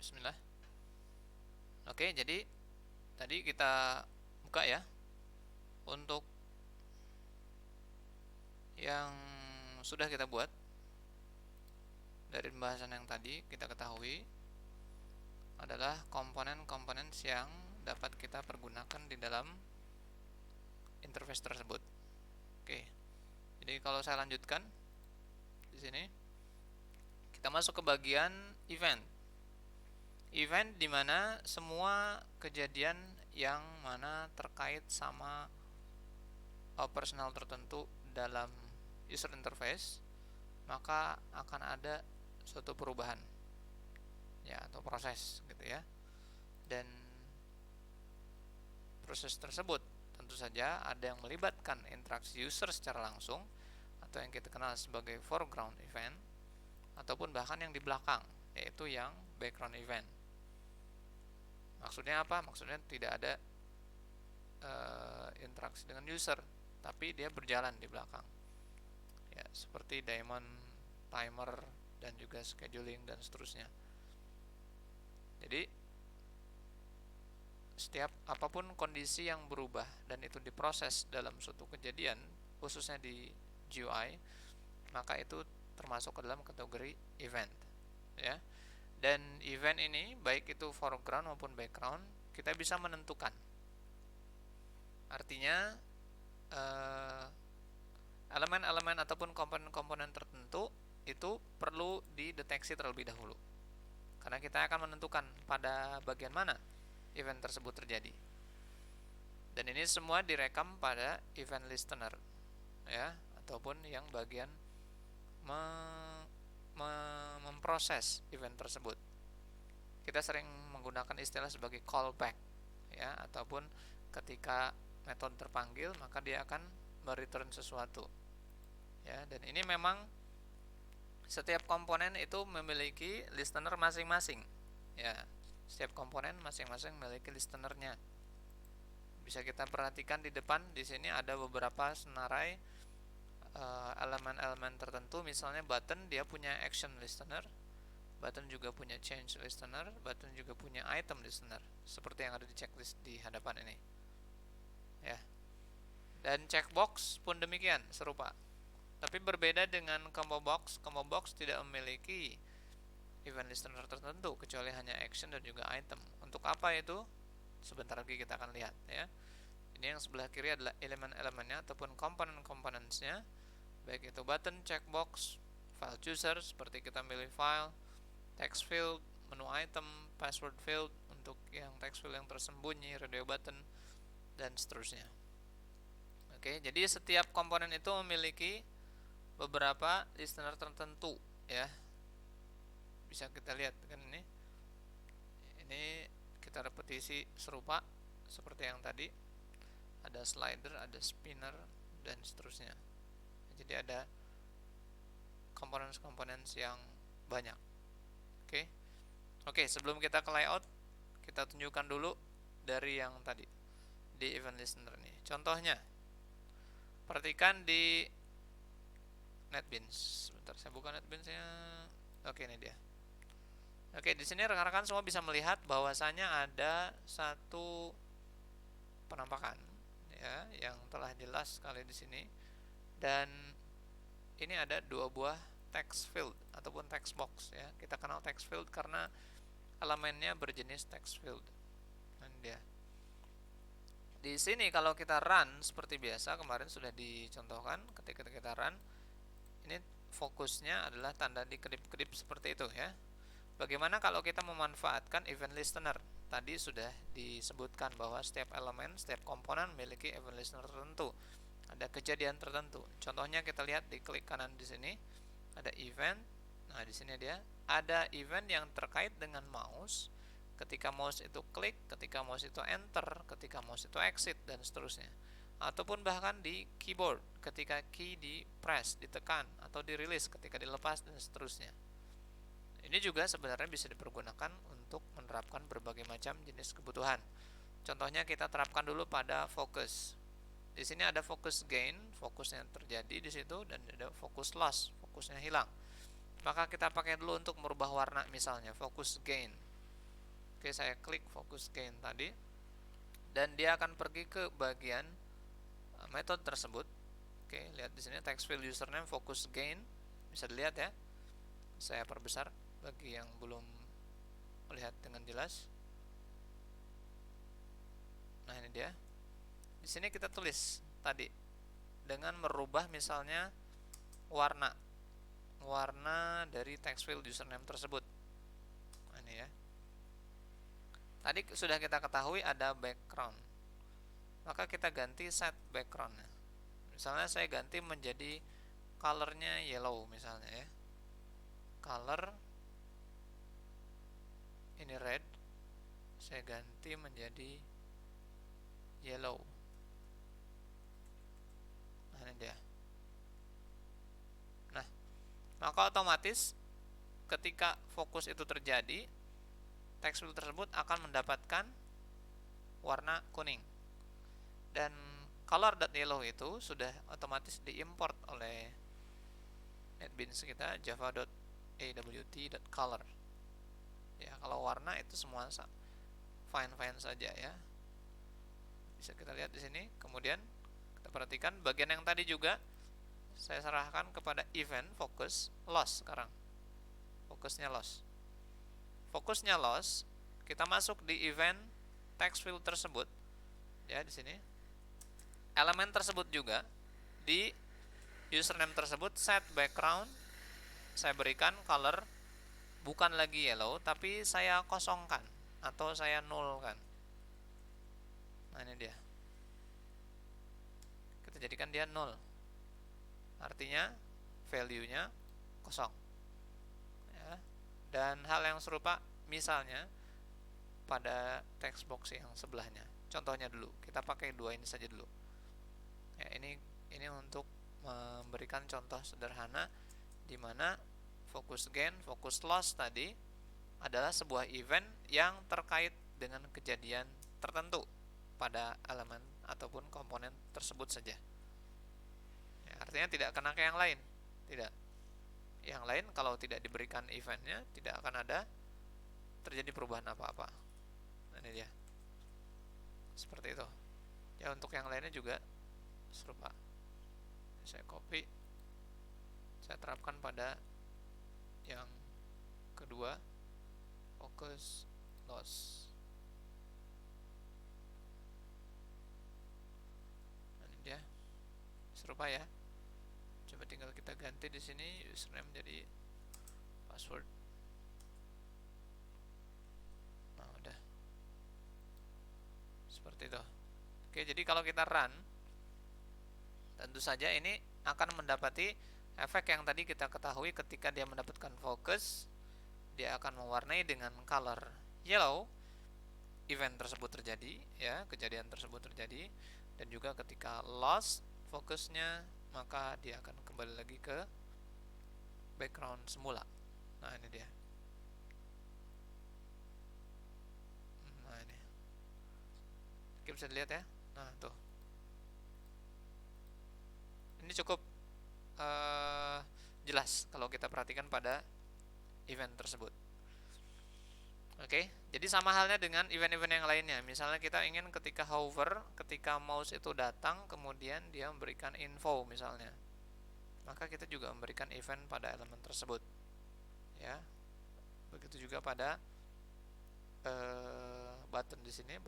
Bismillah. Oke, jadi tadi kita buka ya. Untuk yang sudah kita buat dari pembahasan yang tadi, kita ketahui adalah komponen-komponen yang dapat kita pergunakan di dalam interface tersebut. Oke. Jadi kalau saya lanjutkan di sini, kita masuk ke bagian event. Event di mana semua kejadian yang mana terkait sama operasional tertentu dalam user interface, maka akan ada suatu perubahan ya atau proses gitu ya. Dan proses tersebut tentu saja ada yang melibatkan interaksi user secara langsung atau yang kita kenal sebagai foreground event, ataupun bahkan yang di belakang, yaitu yang background event. Maksudnya apa? Maksudnya tidak ada interaksi dengan user, tapi dia berjalan di belakang. Ya, seperti daemon, timer, dan juga scheduling dan seterusnya. Jadi setiap apapun kondisi yang berubah dan itu diproses dalam suatu kejadian, khususnya di GUI, maka itu termasuk ke dalam kategori event ya. Dan event ini baik itu foreground maupun background, kita bisa menentukan. Artinya elemen-elemen ataupun komponen-komponen tertentu itu perlu dideteksi terlebih dahulu, karena kita akan menentukan pada bagian mana event tersebut terjadi. Dan ini semua direkam pada event listener ya, ataupun yang bagian memproses event tersebut. Kita sering menggunakan istilah sebagai callback ya, ataupun ketika metode terpanggil maka dia akan mereturn sesuatu ya. Dan ini memang setiap komponen itu memiliki listener masing-masing ya. Setiap komponen masing-masing memiliki listenernya. Bisa kita perhatikan di depan di sini ada beberapa senarai elemen-elemen tertentu. Misalnya button, dia punya action listener, button juga punya change listener, button juga punya item listener, seperti yang ada di checklist di hadapan ini ya. Dan checkbox pun demikian, serupa. Tapi berbeda dengan combo box. Combo box tidak memiliki event listener tertentu kecuali hanya action dan juga item. Untuk apa itu? Sebentar lagi kita akan lihat ya. Ini yang sebelah kiri adalah elemen-elemennya ataupun komponen-komponennya, baik itu button, checkbox, file chooser seperti kita milih file, text field, menu item, password field untuk yang text field yang tersembunyi, radio button, dan seterusnya. Oke, jadi setiap komponen itu memiliki beberapa listener tertentu ya. Bisa kita lihat kan ini. Ini kita repetisi serupa seperti yang tadi. Ada slider, ada spinner, dan seterusnya. Jadi ada komponen-komponen yang banyak. Oke, sebelum kita ke layout, kita tunjukkan dulu dari yang tadi di event listener ini. Contohnya, perhatikan di NetBeans. Sebentar, saya buka NetBeans-nya. Oke, ini dia. Oke, di sini rekan-rekan semua bisa melihat bahwasanya ada satu penampakan ya yang telah jelas sekali di sini, dan ini ada dua buah text field ataupun text box ya. Kita kenal text field karena elemennya berjenis text field. Dan dia di sini kalau kita run seperti biasa, kemarin sudah dicontohkan ketika kita run, ini fokusnya adalah tanda dikedip-kedip seperti itu ya. Bagaimana kalau kita memanfaatkan event listener? Tadi sudah disebutkan bahwa setiap elemen, setiap komponen memiliki event listener tertentu. Ada kejadian tertentu. Contohnya kita lihat di klik kanan di sini ada event. Nah, di sini dia ada event yang terkait dengan mouse. Ketika mouse itu klik, ketika mouse itu enter, ketika mouse itu exit, dan seterusnya. Ataupun bahkan di keyboard, ketika key di press, ditekan, atau dirilis ketika dilepas, dan seterusnya. Ini juga sebenarnya bisa dipergunakan untuk menerapkan berbagai macam jenis kebutuhan. Contohnya kita terapkan dulu pada focus. Di sini ada focus gain, fokusnya terjadi di situ, dan ada focus loss, fokusnya hilang. Maka kita pakai dulu untuk merubah warna, misalnya focus gain. Oke, saya klik focus gain tadi, dan dia akan pergi ke bagian metode tersebut. Oke, lihat di sini text field username focus gain, bisa dilihat ya. Saya perbesar bagi yang belum melihat dengan jelas. Nah, ini dia. Di sini kita tulis tadi dengan merubah misalnya warna dari text field username tersebut. Nah, ini ya. Tadi sudah kita ketahui ada background, maka kita ganti set backgroundnya. Misalnya saya ganti menjadi colornya yellow misalnya ya. Color ini red, saya ganti menjadi yellow. Nah, ini dia. Nah, maka otomatis ketika fokus itu terjadi, text field tersebut akan mendapatkan warna kuning. Dan color.yellow itu sudah otomatis diimport oleh NetBeans kita, java.awt.color. Ya, kalau warna itu semua fine saja ya. Bisa kita lihat di sini. Kemudian kita perhatikan bagian yang tadi juga saya serahkan kepada event focus loss sekarang. Fokusnya loss. Kita masuk di event text field tersebut. Ya, di sini. Elemen tersebut juga di username tersebut set background, saya berikan color bukan lagi yellow, tapi saya kosongkan atau saya nulkan. Nah, ini dia. Kita jadikan dia null. Artinya value-nya kosong. Ya. Dan hal yang serupa misalnya pada text box yang sebelahnya. Contohnya dulu, kita pakai dua ini saja dulu. Ya, ini untuk memberikan contoh sederhana di mana focus gain, focus loss tadi adalah sebuah event yang terkait dengan kejadian tertentu pada elemen ataupun komponen tersebut saja. Ya, artinya tidak kena ke yang lain, tidak. Yang lain kalau tidak diberikan eventnya tidak akan ada terjadi perubahan apa-apa. Nah, ini dia. Seperti itu. Ya, untuk yang lainnya juga serupa. Saya copy, saya terapkan pada yang kedua, focus loss. Nah, ini dia. Serupa ya. Coba tinggal kita ganti di sini username jadi password. Nah, udah. Seperti itu. Oke, jadi kalau kita run, tentu saja ini akan mendapati efek yang tadi kita ketahui. Ketika dia mendapatkan fokus, dia akan mewarnai dengan color yellow, event tersebut terjadi ya, kejadian tersebut terjadi. Dan juga ketika loss fokusnya, maka dia akan kembali lagi ke background semula. Nah, ini dia. Nah, ini. Oke, bisa dilihat ya. Nah, tuh. Ini cukup jelas kalau kita perhatikan pada event tersebut. Oke, jadi sama halnya dengan event-event yang lainnya. Misalnya kita ingin ketika hover, ketika mouse itu datang, kemudian dia memberikan info misalnya, maka kita juga memberikan event pada elemen tersebut. Ya, begitu juga pada button di sini,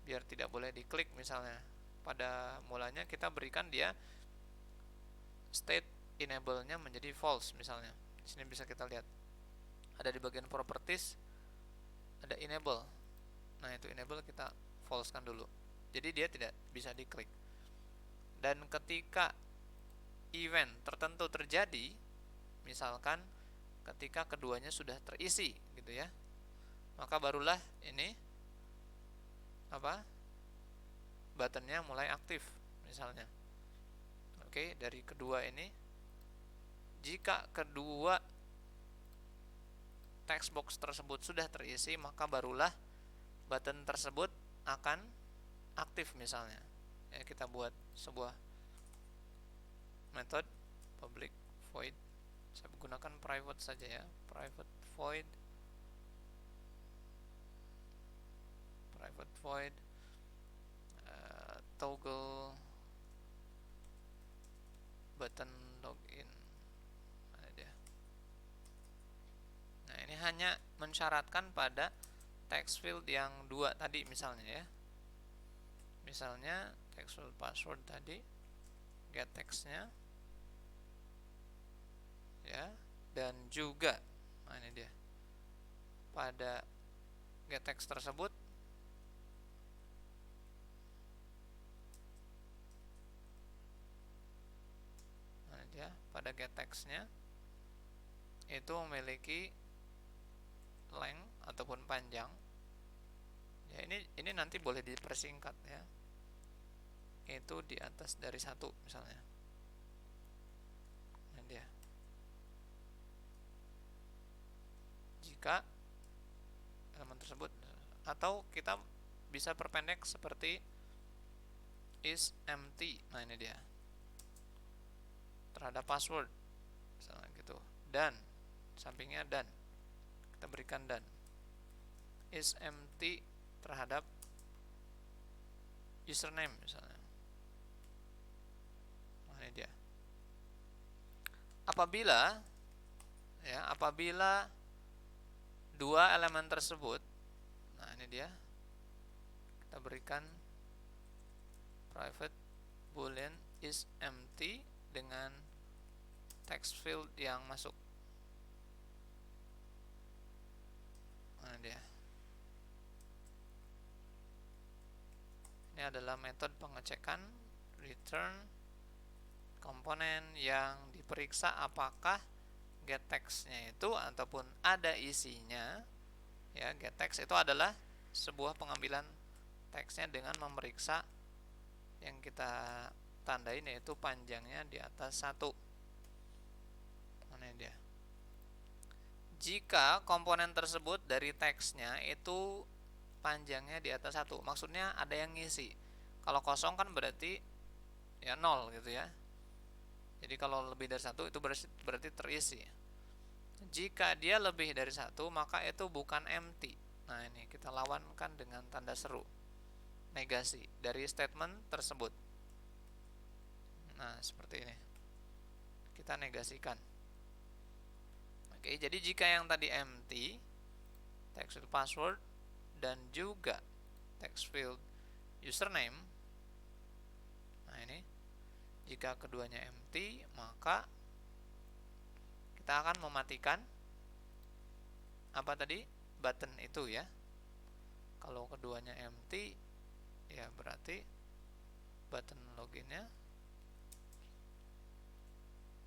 biar tidak boleh diklik misalnya. Pada mulanya kita berikan dia state enable-nya menjadi false misalnya. Di sini bisa kita lihat. Ada di bagian properties ada enable. Nah, itu enable kita false-kan dulu. Jadi dia tidak bisa diklik. Dan ketika event tertentu terjadi, misalkan ketika keduanya sudah terisi gitu ya, maka barulah ini buttonnya mulai aktif misalnya. Oke, dari kedua ini, jika kedua text box tersebut sudah terisi, maka barulah button tersebut akan aktif misalnya. Ya, kita buat sebuah method public void. Saya menggunakan private saja ya, private void toggle button login. Mana dia? Nah, ini hanya mensyaratkan pada text field yang dua tadi misalnya ya. Misalnya text field password tadi, get textnya ya, dan juga nah ini dia, pada get text tersebut nah dia, pada get textnya itu memiliki length ataupun panjang ya, ini nanti boleh dipersingkat ya, itu di atas dari 1 misalnya. Nah dia, jika elemen tersebut, atau kita bisa perpendek seperti is empty. Nah ini dia, terhadap password misalnya gitu, dan sampingnya dan kita berikan dan is empty terhadap username misalnya. Nah ini dia, apabila dua elemen tersebut, nah ini dia, kita berikan private boolean is empty dengan text field yang masuk. Nah dia, ini adalah metode pengecekan return komponen yang diperiksa apakah get text-nya itu ataupun ada isinya ya. Get text itu adalah sebuah pengambilan teksnya dengan memeriksa yang kita tandain, yaitu panjangnya di atas 1. Mana dia? Jika komponen tersebut dari teksnya itu panjangnya di atas 1, maksudnya ada yang ngisi. Kalau kosong kan berarti ya 0 gitu ya. Jadi kalau lebih dari 1 itu berarti terisi. Jika dia lebih dari 1, maka itu bukan empty. Nah ini kita lawankan dengan tanda seru, negasi dari statement tersebut. Nah seperti ini, kita negasikan. Oke, jadi jika yang tadi empty, text field password dan juga text field username, nah ini, jika keduanya empty, maka kita akan mematikan apa tadi, button itu ya. Kalau keduanya empty, ya berarti button loginnya,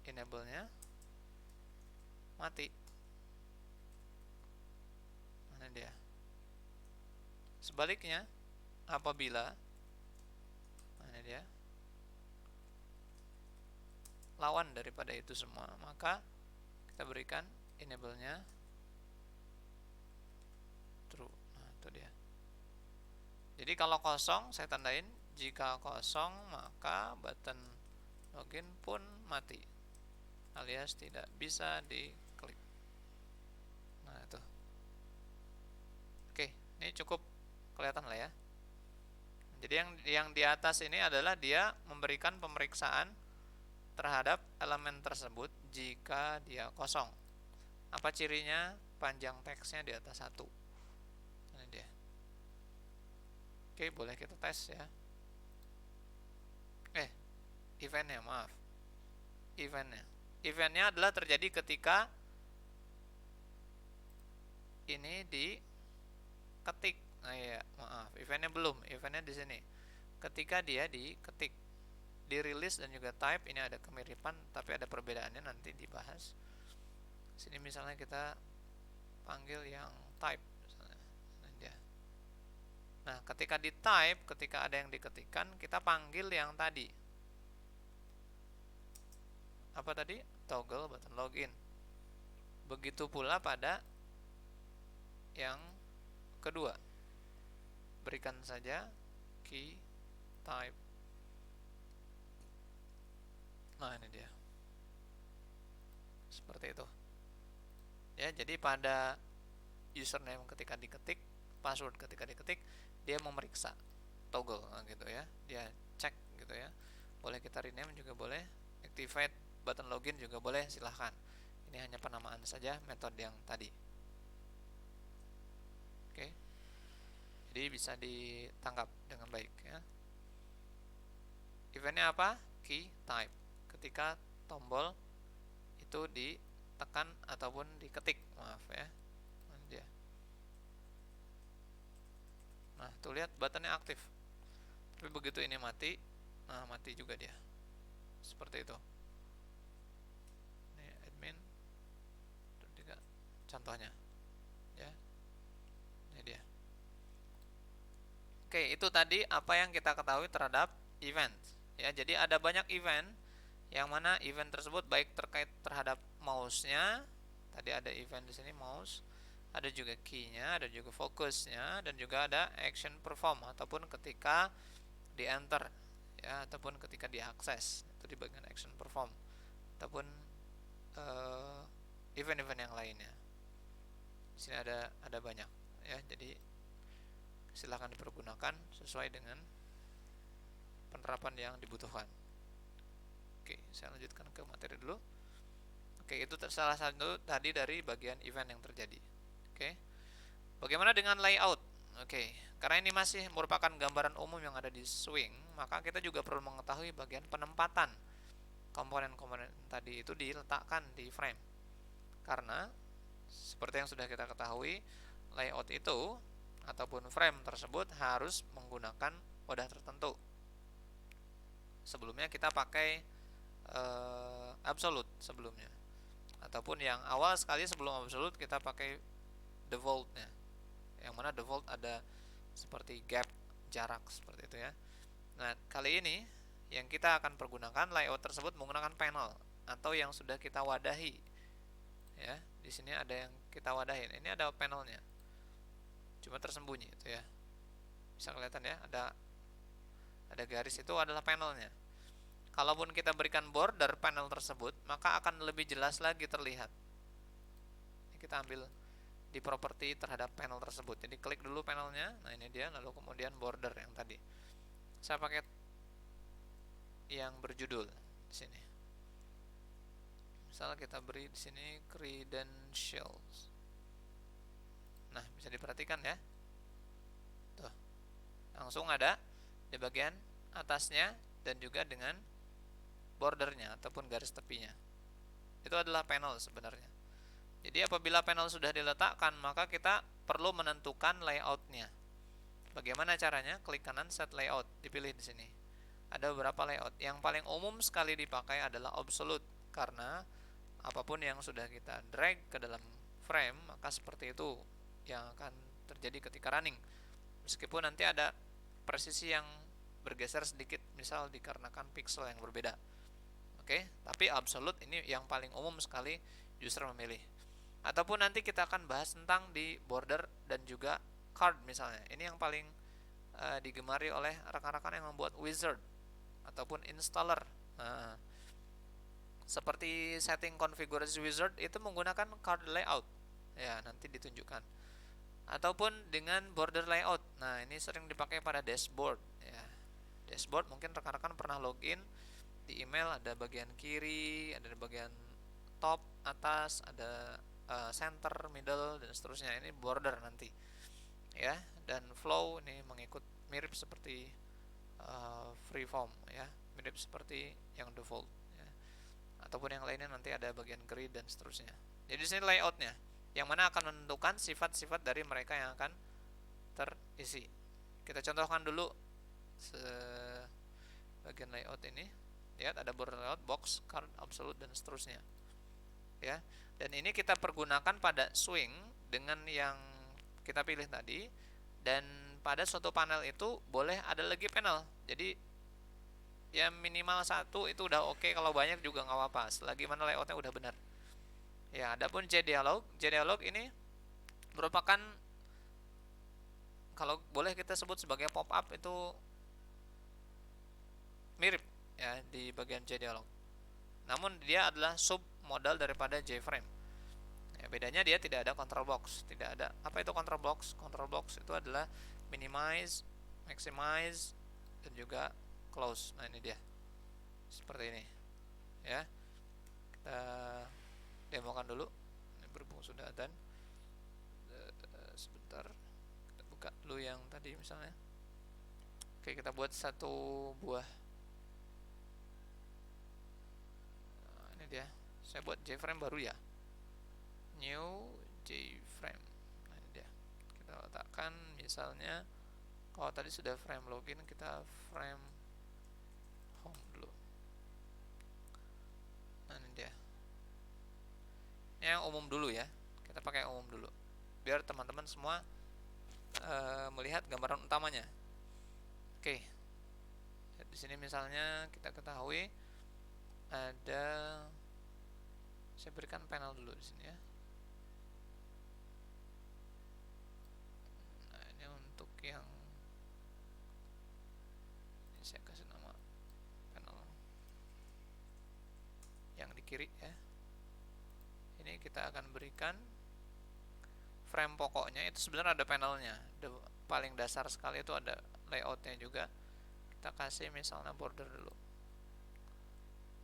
enable-nya mati. Mana dia? Sebaliknya, apabila mana dia, lawan daripada itu semua, maka kita berikan enable-nya true. Nah itu dia. Jadi kalau kosong saya tandain, jika kosong maka button login pun mati, alias tidak bisa diklik. Nah itu. Oke, ini cukup kelihatan lah ya. Jadi yang di atas ini adalah dia memberikan pemeriksaan terhadap elemen tersebut jika dia kosong. Apa cirinya? Panjang teksnya di atas 1. Ini dia. Oke, boleh kita tes ya. Eventnya, maaf. Eventnya adalah terjadi ketika ini diketik. Nah ya, maaf. Eventnya belum. Eventnya di sini. Ketika dia diketik, dirilis dan juga type, ini ada kemiripan, tapi ada perbedaannya, nanti dibahas. Sini misalnya kita panggil yang type misalnya. Nah, ketika di type, ketika ada yang diketikkan, kita panggil yang tadi. Apa tadi? Toggle button login. Begitu pula pada yang kedua. Berikan saja key type. Nah, ini dia. Seperti itu. Ya, jadi pada username ketika diketik, password ketika diketik, dia memeriksa toggle gitu ya. Dia cek gitu ya. Boleh kita rename juga boleh, activate button login juga boleh, silahkan. Ini hanya penamaan saja metode yang tadi. Oke, jadi bisa ditangkap dengan baik ya. Eventnya apa? Key type. Ketika tombol itu ditekan ataupun diketik, maaf ya. Nah, tuh lihat buttonnya aktif. Tapi begitu ini mati, nah mati juga dia. Seperti itu. Ini admin juga contohnya. Ya. Ini dia. Oke, itu tadi apa yang kita ketahui terhadap event. Ya, jadi ada banyak event yang mana event tersebut baik terkait terhadap mouse-nya. Tadi ada event di sini mouse, ada juga key-nya, ada juga fokusnya, dan juga ada action perform ataupun ketika di enter ya, ataupun ketika diakses itu di bagian action perform, ataupun event-event yang lainnya. Di sini ada banyak ya, jadi silahkan dipergunakan sesuai dengan penerapan yang dibutuhkan. Oke, saya lanjutkan ke materi dulu. Oke, itu salah satu tadi dari bagian event yang terjadi. Oke, bagaimana dengan layout? Oke, karena ini masih merupakan gambaran umum yang ada di Swing, maka kita juga perlu mengetahui bagian penempatan komponen-komponen tadi itu diletakkan di frame. Karena seperti yang sudah kita ketahui, layout itu ataupun frame tersebut harus menggunakan wadah tertentu. Sebelumnya kita pakai absolute sebelumnya, ataupun yang awal sekali sebelum absolute kita pakai default-nya, yang mana default ada seperti gap, jarak seperti itu ya. Nah, kali ini yang kita akan pergunakan layout tersebut menggunakan panel atau yang sudah kita wadahi. Ya, di sini ada yang kita wadahin. Ini ada panelnya. Cuma tersembunyi itu ya. Bisa kelihatan ya, ada garis itu adalah panelnya. Kalaupun kita berikan border panel tersebut, maka akan lebih jelas lagi terlihat. Kita ambil di properti terhadap panel tersebut. Jadi klik dulu panelnya. Nah, ini dia, lalu kemudian border yang tadi. Saya pakai yang berjudul di sini. Misalnya kita beri di sini credentials. Nah, bisa diperhatikan ya. Tuh. Langsung ada di bagian atasnya dan juga dengan bordernya ataupun garis tepinya. Itu adalah panel sebenarnya. Jadi apabila panel sudah diletakkan, maka kita perlu menentukan layoutnya. Bagaimana caranya? Klik kanan set layout, dipilih di sini. Ada beberapa layout. Yang paling umum sekali dipakai adalah absolute, karena apapun yang sudah kita drag ke dalam frame, maka seperti itu yang akan terjadi ketika running. Meskipun nanti ada presisi yang bergeser sedikit, misal dikarenakan pixel yang berbeda. Oke, tapi absolute ini yang paling umum sekali user memilih. Ataupun nanti kita akan bahas tentang di border dan juga card misalnya. Ini yang paling digemari oleh rekan-rekan yang membuat wizard ataupun installer. Nah, seperti setting konfigurasi wizard itu menggunakan card layout. Ya, nanti ditunjukkan. Ataupun dengan border layout. Nah, ini sering dipakai pada dashboard ya. Dashboard mungkin rekan-rekan pernah login di email, ada bagian kiri, ada bagian top, atas, ada center, middle, dan seterusnya. Ini border nanti ya. Dan flow ini mengikut mirip seperti freeform ya, mirip seperti yang default ya. Ataupun yang lainnya nanti ada bagian grid dan seterusnya. Jadi di sini layoutnya yang mana akan menentukan sifat-sifat dari mereka yang akan terisi. Kita contohkan dulu bagian layout ini. Lihat ada border layout, box, card, absolute, dan seterusnya ya. Dan ini kita pergunakan pada swing dengan yang kita pilih tadi. Dan pada suatu panel itu boleh ada lagi panel. Jadi ya minimal satu itu udah oke. Kalau banyak juga nggak apa-apa, selagi mana layoutnya udah benar ya. Adapun JDialog ini merupakan, kalau boleh kita sebut sebagai pop-up, itu mirip ya di bagian JDialog. Namun dia adalah sub modal daripada JFrame. Ya, bedanya dia tidak ada control box, tidak ada. Apa itu control box? Control box itu adalah minimize, maximize, dan juga close. Nah, ini dia. Seperti ini. Ya. Kita demokan dulu. Ini berhubung sudah dan sebentar. Kita buka dulu yang tadi misalnya. Oke, kita buat satu buah. Nah, ini dia. Saya buat JFrame baru ya. New JFrame. Nah, ini dia. Kita letakkan misalnya, kalau tadi sudah frame login, kita frame home dulu. Nah, ini dia. Ini yang umum dulu ya. Kita pakai umum dulu. Biar teman-teman semua melihat gambaran utamanya. Oke. Di sini misalnya kita ketahui ada, saya berikan panel dulu di sini ya. Nah, ini untuk yang ini saya kasih nama panel yang di kiri ya. Ini kita akan berikan frame pokoknya, itu sebenarnya ada panelnya. Paling dasar sekali itu ada layoutnya juga. Kita kasih misalnya border dulu.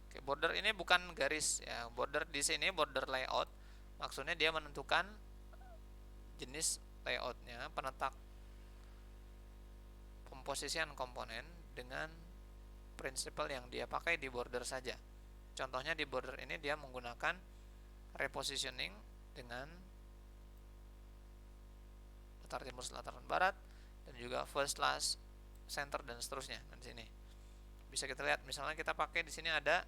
Oke, border ini bukan garis ya. Border di sini border layout, maksudnya dia menentukan jenis layoutnya, penetak pemposisian komponen dengan prinsipal yang dia pakai di border saja. Contohnya di border ini dia menggunakan repositioning dengan latar timur, selatan, barat, dan juga first, last, center, dan seterusnya. Di sini bisa kita lihat, misalnya kita pakai di sini ada,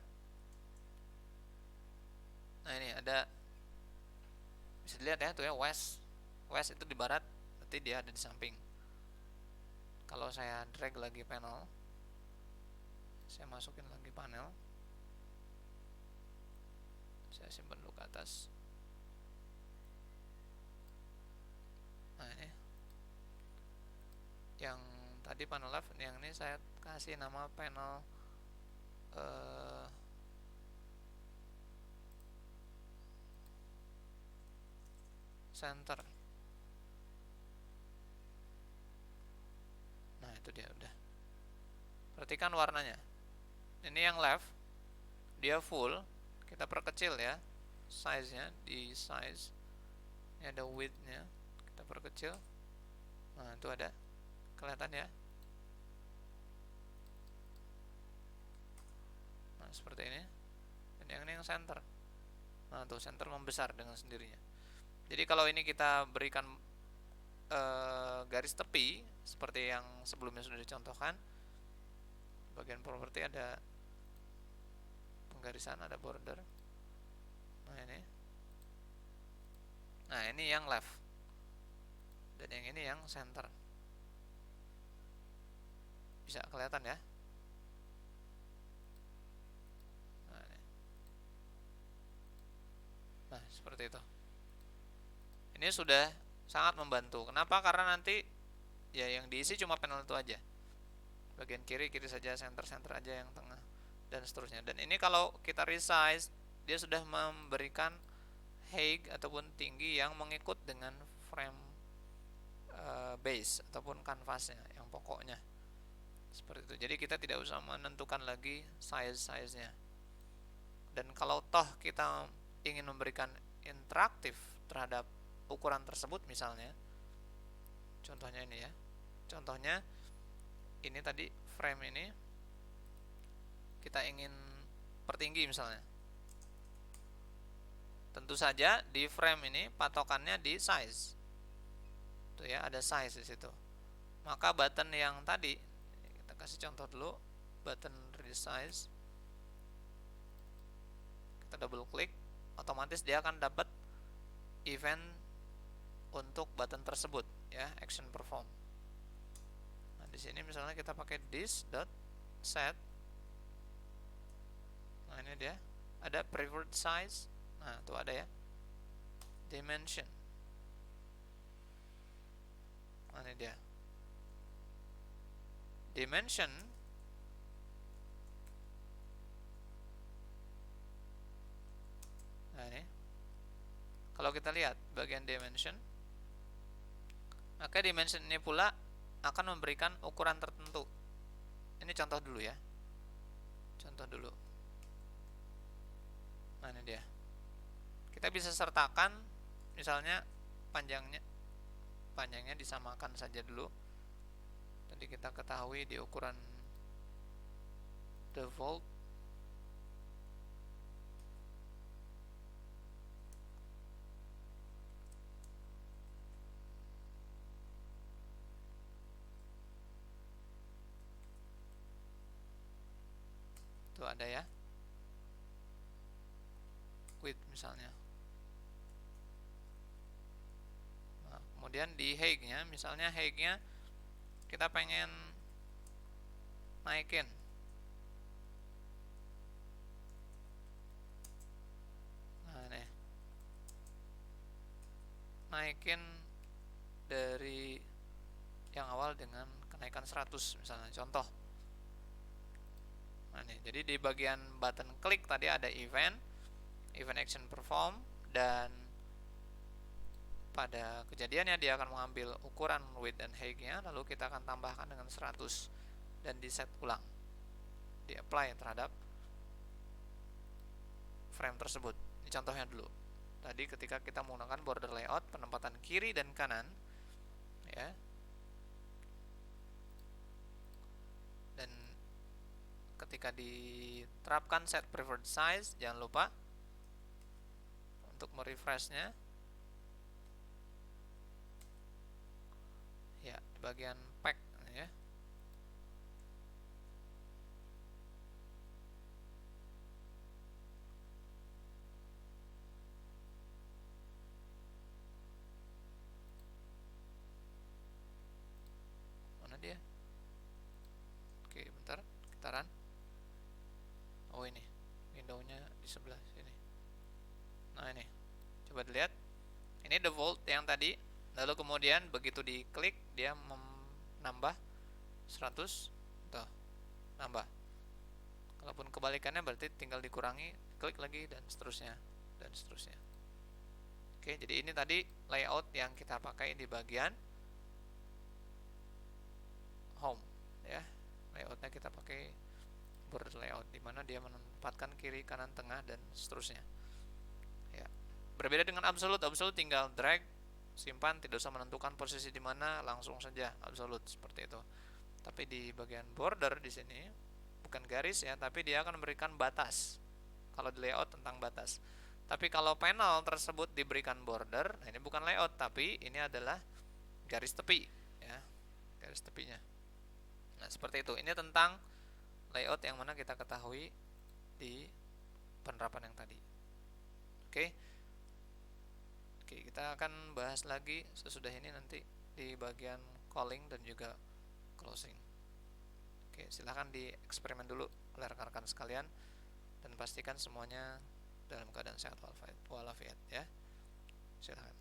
nah ini ada, bisa dilihat ya tuh ya, west itu di barat, berarti dia ada di samping. Kalau saya drag lagi panel, saya masukin lagi panel, saya simpan dulu ke atas. Nah, ini yang tadi panel left, yang ini saya kasih nama panel center. Nah, itu dia udah. Perhatikan warnanya. Ini yang left, dia full. Kita perkecil ya size-nya, di size. Ini ada width-nya, kita perkecil. Nah, itu ada, kelihatan ya. Nah, seperti ini. Dan yang ini yang center. Nah, tuh center membesar dengan sendirinya. Jadi kalau ini kita berikan garis tepi seperti yang sebelumnya sudah dicontohkan, bagian properti ada penggarisan, ada border. Nah, ini yang left, dan yang ini yang center. Bisa kelihatan ya. Nah, seperti itu. Ini sudah sangat membantu. Kenapa? Karena nanti ya yang diisi cuma panel itu aja. Bagian kiri saja, center aja, yang tengah, dan seterusnya. Dan ini kalau kita resize, dia sudah memberikan height ataupun tinggi yang mengikut dengan frame base ataupun kanvasnya yang pokoknya. Seperti itu. Jadi kita tidak usah menentukan lagi size-nya. Dan kalau toh kita ingin memberikan interaktif terhadap ukuran tersebut, misalnya contohnya ini ya, contohnya ini tadi frame ini kita ingin pertinggi misalnya, tentu saja di frame ini patokannya di size tuh ya, ada size di situ. Maka button yang tadi, kita kasih contoh dulu, button resize, kita double klik, otomatis dia akan dapat event untuk button tersebut ya, action perform. Nah, di sini misalnya kita pakai this.set. Nah, ini dia, ada preferred size. Nah, tuh ada ya, dimension. Nah, ini dia, dimension. Nah, ini kalau kita lihat bagian dimension, maka dimension ini pula akan memberikan ukuran tertentu. ini contoh dulu ya. Contoh dulu. Nah, ini dia. Kita bisa sertakan misalnya panjangnya disamakan saja dulu. Tadi kita ketahui di ukuran default itu ada ya, width misalnya. Nah, kemudian di height-nya, misalnya height-nya kita pengen naikin. Nah, nih. Naikin dari yang awal dengan kenaikan 100 misalnya, contoh. Nah, nih, jadi di bagian button klik tadi ada event action perform, dan pada kejadiannya dia akan mengambil ukuran width dan height-nya, lalu kita akan tambahkan dengan 100 dan di set ulang, di apply terhadap frame tersebut. Ini contohnya dulu. Tadi ketika kita menggunakan border layout, penempatan kiri dan kanan ya. Dan ketika diterapkan set preferred size, jangan lupa untuk merefreshnya ya, di bagian pack ya. Mana dia? Oke, bentar, kita run. Oh, ini window-nya di sebelah sini. Nah, ini coba dilihat, ini default yang tadi, lalu kemudian begitu diklik dia menambah 100 tuh, nambah. Kalaupun kebalikannya berarti tinggal dikurangi, klik lagi, dan seterusnya dan seterusnya. Oke, jadi ini tadi layout yang kita pakai di bagian home ya. Layoutnya kita pakai border layout, dimana dia menempatkan kiri, kanan, tengah, dan seterusnya ya. Berbeda dengan absolute tinggal drag, simpan, tidak usah menentukan posisi di mana, langsung saja absolute seperti itu. Tapi di bagian border di sini bukan garis ya, tapi dia akan memberikan batas. Kalau di layout tentang batas. Tapi kalau panel tersebut diberikan border, nah ini bukan layout, tapi ini adalah garis tepi ya, garis tepinya. Nah, seperti itu. Ini tentang layout yang mana kita ketahui di penerapan yang tadi. Oke. Oke, kita akan bahas lagi sesudah ini nanti di bagian calling dan juga closing. Oke, silahkan dieksperimen dulu oleh rekan-rekan sekalian dan pastikan semuanya dalam keadaan sehat walafiat ya. Silahkan.